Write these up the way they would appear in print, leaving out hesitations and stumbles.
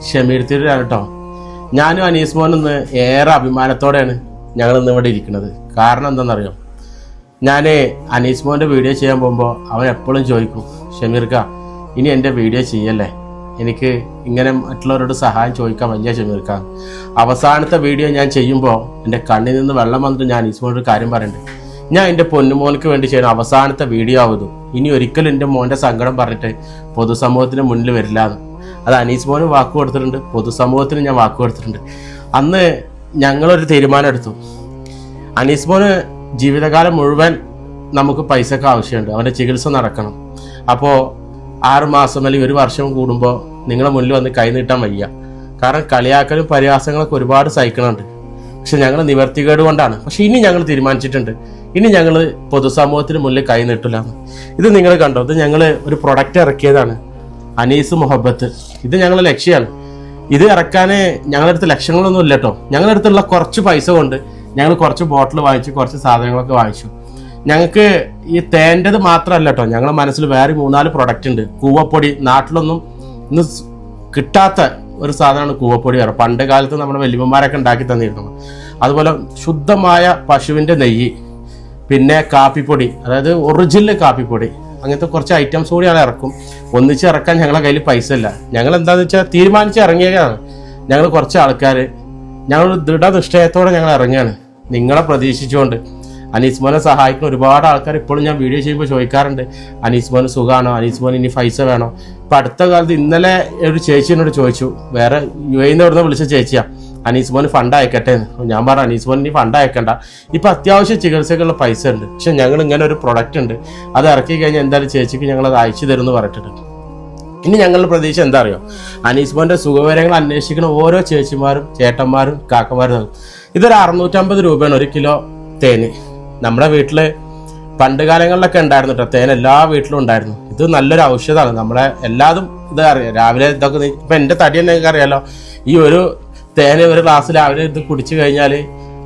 ഷമീർ തിരൂരാണ് കേട്ടോ. ഞാനും അനീസ് മോനും ഇന്ന് ഏറെ അഭിമാനത്തോടെയാണ് ഞങ്ങൾ ഇന്ന് ഇവിടെ ഇരിക്കുന്നത്. കാരണം എന്താണെന്നറിയോ, ഞാൻ അനീസ് മോൻ്റെ വീഡിയോ ചെയ്യാൻ പോകുമ്പോൾ അവൻ എപ്പോഴും ചോദിക്കും, ഷമീർക്ക ഇനി എൻ്റെ വീഡിയോ ചെയ്യല്ലേ, എനിക്ക് ഇങ്ങനെ മറ്റുള്ളവരോട് സഹായം ചോദിക്കാൻ വലിയ ഷമീർക്ക. അവസാനത്തെ വീഡിയോ ഞാൻ ചെയ്യുമ്പോൾ എൻ്റെ കണ്ണിൽ നിന്ന് വെള്ളം വന്നിട്ട് ഞാൻ അനീസ് മോനൊരു കാര്യം പറയുന്നുണ്ട്, ഞാൻ എൻ്റെ പൊന്നുമോനക്ക് വേണ്ടി ചെയ്യുന്ന അവസാനത്തെ വീഡിയോ ആവുന്നു, ഇനി ഒരിക്കലും എൻ്റെ മോൻ്റെ സങ്കടം പറഞ്ഞിട്ട് പൊതുസമൂഹത്തിന് മുന്നിൽ വരില്ല എന്ന്. അത് അനീസ് മോന് വാക്ക് കൊടുത്തിട്ടുണ്ട്, പൊതുസമൂഹത്തിന് ഞാൻ വാക്ക് കൊടുത്തിട്ടുണ്ട്. അന്ന് ഞങ്ങളൊരു തീരുമാനം എടുത്തു, അനീസ് മോന് ജീവിതകാലം മുഴുവൻ നമുക്ക് പൈസക്ക് ആവശ്യമുണ്ട്, അവൻ്റെ ചികിത്സ നടക്കണം. അപ്പോൾ 6 മാസം അല്ലെങ്കിൽ 1 വർഷം കൂടുമ്പോൾ നിങ്ങളെ മുന്നിൽ വന്ന് കൈ നീട്ടാൻ വയ്യ. കാരണം കളിയാക്കലും പരിഹാസങ്ങളൊക്കെ ഒരുപാട് സഹിക്കണുണ്ട്. പക്ഷെ ഞങ്ങൾ നിവർത്തികേട് കൊണ്ടാണ്. പക്ഷെ ഇനി ഞങ്ങൾ തീരുമാനിച്ചിട്ടുണ്ട്, ഇനി ഞങ്ങൾ പൊതുസമൂഹത്തിന് മുന്നിൽ കൈ നീട്ടില്ല. ഇത് നിങ്ങൾ കണ്ടോ, ഇത് ഞങ്ങൾ ഒരു പ്രൊഡക്റ്റ് ഇറക്കിയതാണ്, അനീസ് മുഹബത്ത്. ഇത് ഞങ്ങളുടെ ലക്ഷ്യമാണ്. ഇത് ഇറക്കാൻ ഞങ്ങളുടെ അടുത്ത് ലക്ഷങ്ങളൊന്നും ഇല്ല കേട്ടോ. ഞങ്ങളുടെ അടുത്തുള്ള കുറച്ച് പൈസ കൊണ്ട് ഞങ്ങൾ കുറച്ച് ബോട്ടിൽ വാങ്ങിച്ചു, കുറച്ച് സാധനങ്ങളൊക്കെ വാങ്ങിച്ചു. ഞങ്ങൾക്ക് ഈ തേൻ്റെത് മാത്രമല്ല കേട്ടോ, ഞങ്ങളുടെ മനസ്സിൽ വേറെ 3-4 പ്രൊഡക്റ്റ് ഉണ്ട്. കൂവപ്പൊടി, നാട്ടിലൊന്നും ഇന്ന് കിട്ടാത്ത ഒരു സാധനമാണ് കൂവപ്പൊടി. പണ്ട് കാലത്ത് നമ്മുടെ വല്യമ്മമാരൊക്കെ ഉണ്ടാക്കി തന്നിരുന്നു. അതുപോലെ ശുദ്ധമായ പശുവിൻ്റെ നെയ്യ്, പിന്നെ കാപ്പിപ്പൊടി, അതായത് ഒറിജിനൽ കാപ്പിപ്പൊടി, അങ്ങനത്തെ കുറച്ച് ഐറ്റംസ് കൂടി ഞങ്ങൾ ഇറക്കും. ഒന്നിച്ച് ഇറക്കാൻ ഞങ്ങളുടെ കയ്യിൽ പൈസ ഇല്ല. ഞങ്ങൾ എന്താണെന്ന് വെച്ചാൽ തീരുമാനിച്ച് ഇറങ്ങിയതാണ്. ഞങ്ങൾ കുറച്ച് ആൾക്കാർ ഞങ്ങൾ ദൃഢനിശ്ചയത്തോടെ ഞങ്ങൾ ഇറങ്ങിയാണ്, നിങ്ങളെ പ്രതീക്ഷിച്ചുകൊണ്ട്. അനീസ് മോനെ സഹായിക്കുന്ന ഒരുപാട് ആൾക്കാർ ഇപ്പോഴും ഞാൻ വീഡിയോ ചെയ്യുമ്പോൾ ചോദിക്കാറുണ്ട്, അനീസ് മോന് സുഖമാണോ, അനീസ് മോന് ഇനി പൈസ വേണോ. ഇപ്പം അടുത്ത കാലത്ത് ഇന്നലെ ഒരു ചേച്ചി എന്നോട് ചോദിച്ചു, വേറെ UAE നിന്ന് വിളിച്ച ചേച്ചിയാണ്, അനീസ് മോന് ഫണ്ട് അയക്കട്ടെ എന്ന്. ഞാൻ പറഞ്ഞു, അനീസ് മോന് ഇനി ഫണ്ട് അയക്കണ്ട, ഇപ്പം അത്യാവശ്യം ചികിത്സക്കുള്ള പൈസ ഉണ്ട്. പക്ഷെ ഞങ്ങൾ ഇങ്ങനെ ഒരു പ്രൊഡക്റ്റ് ഉണ്ട്, അത് ഇറക്കി കഴിഞ്ഞാൽ എന്തായാലും ചേച്ചിക്ക് ഞങ്ങൾ അത് അയച്ചു തരുമെന്ന് പറഞ്ഞിട്ടുണ്ട്. ഇനി ഞങ്ങളുടെ പ്രതീക്ഷ എന്താ അറിയോ, അനീസ് മോൻ്റെ സുഖവിവരങ്ങൾ അന്വേഷിക്കുന്ന ഓരോ ചേച്ചിമാരും ചേട്ടന്മാരും കാക്കമാരും. ഇതൊരു 650 രൂപയാണ് 1 കിലോ തേന്. നമ്മുടെ വീട്ടിൽ പണ്ട് കാലങ്ങളിലൊക്കെ ഉണ്ടായിരുന്നു കേട്ടോ, തേൻ എല്ലാ വീട്ടിലും ഉണ്ടായിരുന്നു. ഇത് നല്ലൊരു ഔഷധമാണ്. നമ്മളെ എല്ലാതും ഇത് അറിയാം. രാവിലെ ഇതൊക്കെ ഇപ്പം എൻ്റെ തടി തന്നെ നിങ്ങൾക്ക് അറിയാലോ, ഈ ഒരു തേന് 1 ഗ്ലാസ് രാവിലെ ഇത് കുടിച്ചു കഴിഞ്ഞാൽ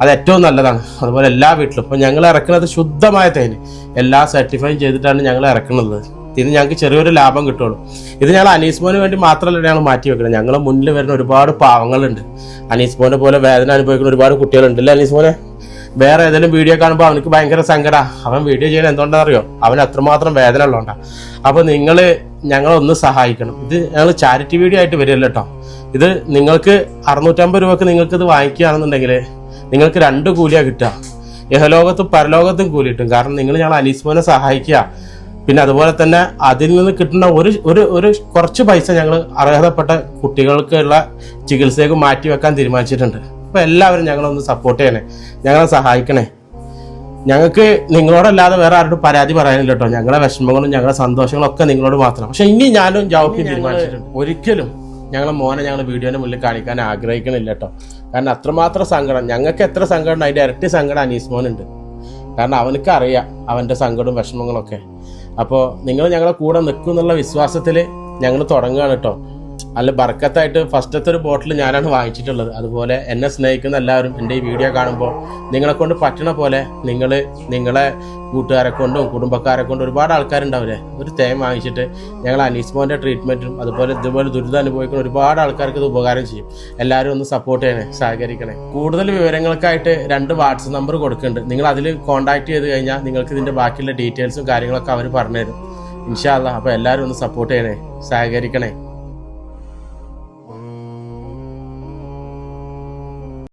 അത് ഏറ്റവും നല്ലതാണ്. അതുപോലെ എല്ലാ വീട്ടിലും ഇപ്പം ഞങ്ങൾ ഇറക്കുന്നത് ശുദ്ധമായ തേന്, എല്ലാ സർട്ടിഫൈയും ചെയ്തിട്ടാണ് ഞങ്ങൾ ഇറക്കുന്നത്. ഇതിന് ഞങ്ങൾക്ക് ചെറിയൊരു ലാഭം കിട്ടുള്ളൂ. ഇത് ഞങ്ങൾ അനീസ് മോന് വേണ്ടി മാത്രമല്ല ഞങ്ങൾ മാറ്റി വെക്കണം. ഞങ്ങളെ മുന്നിൽ വരുന്ന ഒരുപാട് പാവങ്ങളുണ്ട്. അനീസ് മോനെ പോലെ വേദന അനുഭവിക്കുന്ന ഒരുപാട് കുട്ടികളുണ്ട് അല്ലേ അനീസ് മോനെ? വേറെ ഏതെങ്കിലും വീഡിയോ കാണുമ്പോൾ അവനക്ക് ഭയങ്കര സങ്കടമാണ്. അവൻ വീഡിയോ ചെയ്യാൻ എന്തുകൊണ്ടാണെന്ന് അറിയോ, അവൻ അത്രമാത്രം വേദന ഉള്ളതുകൊണ്ടാണ്. അപ്പോൾ നിങ്ങൾ ഞങ്ങളൊന്ന് സഹായിക്കണം. ഇത് ഞങ്ങൾ ചാരിറ്റി വീഡിയോ ആയിട്ട് വരില്ല കേട്ടോ. ഇത് നിങ്ങൾക്ക് 650 രൂപക്ക് നിങ്ങൾക്ക് ഇത് വാങ്ങിക്കുകയാണെന്നുണ്ടെങ്കിൽ നിങ്ങൾക്ക് 2 കൂലിയാണ് കിട്ടുക. ഇഹലോകത്തും പരലോകത്തും കൂലി കിട്ടും. കാരണം നിങ്ങൾ ഞങ്ങൾ അനീസ് മോനെ സഹായിക്കുക. പിന്നെ അതുപോലെ തന്നെ അതിൽ നിന്ന് കിട്ടുന്ന ഒരു കുറച്ച് പൈസ ഞങ്ങൾ അർഹതപ്പെട്ട കുട്ടികൾക്കുള്ള ചികിത്സയ്ക്ക് മാറ്റി വെക്കാൻ തീരുമാനിച്ചിട്ടുണ്ട്. അപ്പോൾ എല്ലാവരും ഞങ്ങളൊന്ന് സപ്പോർട്ട് ചെയ്യണേ, ഞങ്ങളെ സഹായിക്കണേ. ഞങ്ങൾക്ക് നിങ്ങളോടല്ലാതെ വേറെ ആരോടും പരാതി പറയാനില്ല കേട്ടോ. ഞങ്ങളുടെ വിഷമങ്ങളും ഞങ്ങളുടെ സന്തോഷങ്ങളും ഒക്കെ നിങ്ങളോട് മാത്രം. പക്ഷെ ഇനി ഞാനും ജൗഫിയും തീരുമാനിച്ചിട്ടുണ്ട്, ഒരിക്കലും ഞങ്ങളെ മോനെ ഞങ്ങൾ വീഡിയോയുടെ മുന്നിൽ കാണിക്കാൻ ആഗ്രഹിക്കണില്ല കേട്ടോ. കാരണം അത്രമാത്രം സങ്കടം, ഞങ്ങൾക്ക് എത്ര സങ്കടം ഉണ്ട് അതിൻ്റെ ഇരട്ടി സങ്കടം അനീസ് മോനുണ്ട്. കാരണം അവനക്ക് അറിയാം അവൻ്റെ സങ്കടവും വിഷമങ്ങളൊക്കെ. അപ്പോൾ നിങ്ങൾ ഞങ്ങളെ കൂടെ നിൽക്കും എന്നുള്ള വിശ്വാസത്തിൽ ഞങ്ങൾ തുടങ്ങുകയാണ് കേട്ടോ. അല്ല ബർക്കത്തായിട്ട് ഫസ്റ്റത്തെ ഒരു ബോട്ടിൽ ഞാനാണ് വാങ്ങിച്ചിട്ടുള്ളത്. അതുപോലെ എന്നെ സ്നേഹിക്കുന്ന എല്ലാവരും എൻ്റെ ഈ വീഡിയോ കാണുമ്പോൾ നിങ്ങളെ കൊണ്ട് പറ്റണ പോലെ നിങ്ങളെ കൂട്ടുകാരെ കൊണ്ടും കുടുംബക്കാരെ കൊണ്ടും ഒരുപാട് ആൾക്കാരുണ്ടാവില്ലേ, ഒരു തേൻ വാങ്ങിച്ചിട്ട് ഞങ്ങൾ അനീസ് മോൻ്റെ ട്രീറ്റ്മെൻറ്റും അതുപോലെ ഇതുപോലെ ദുരിതം അനുഭവിക്കുന്ന ഒരുപാട് ആൾക്കാർക്ക് ഇത് ഉപകാരം ചെയ്യും. എല്ലാവരും ഒന്ന് സപ്പോർട്ട് ചെയ്യണേ, സഹകരിക്കണേ. കൂടുതൽ വിവരങ്ങൾക്കായിട്ട് 2 വാട്സപ്പ് നമ്പർ കൊടുക്കുന്നുണ്ട്. നിങ്ങൾ അതിൽ കോൺടാക്ട് ചെയ്ത് കഴിഞ്ഞാൽ നിങ്ങൾക്ക് ഇതിൻ്റെ ബാക്കിയുള്ള ഡീറ്റെയിൽസും കാര്യങ്ങളൊക്കെ അവർ പറഞ്ഞുതരും ഇൻഷാ അല്ലാഹ്. അപ്പോൾ എല്ലാവരും ഒന്ന് സപ്പോർട്ട് ചെയ്യണേ, സഹകരിക്കണേ.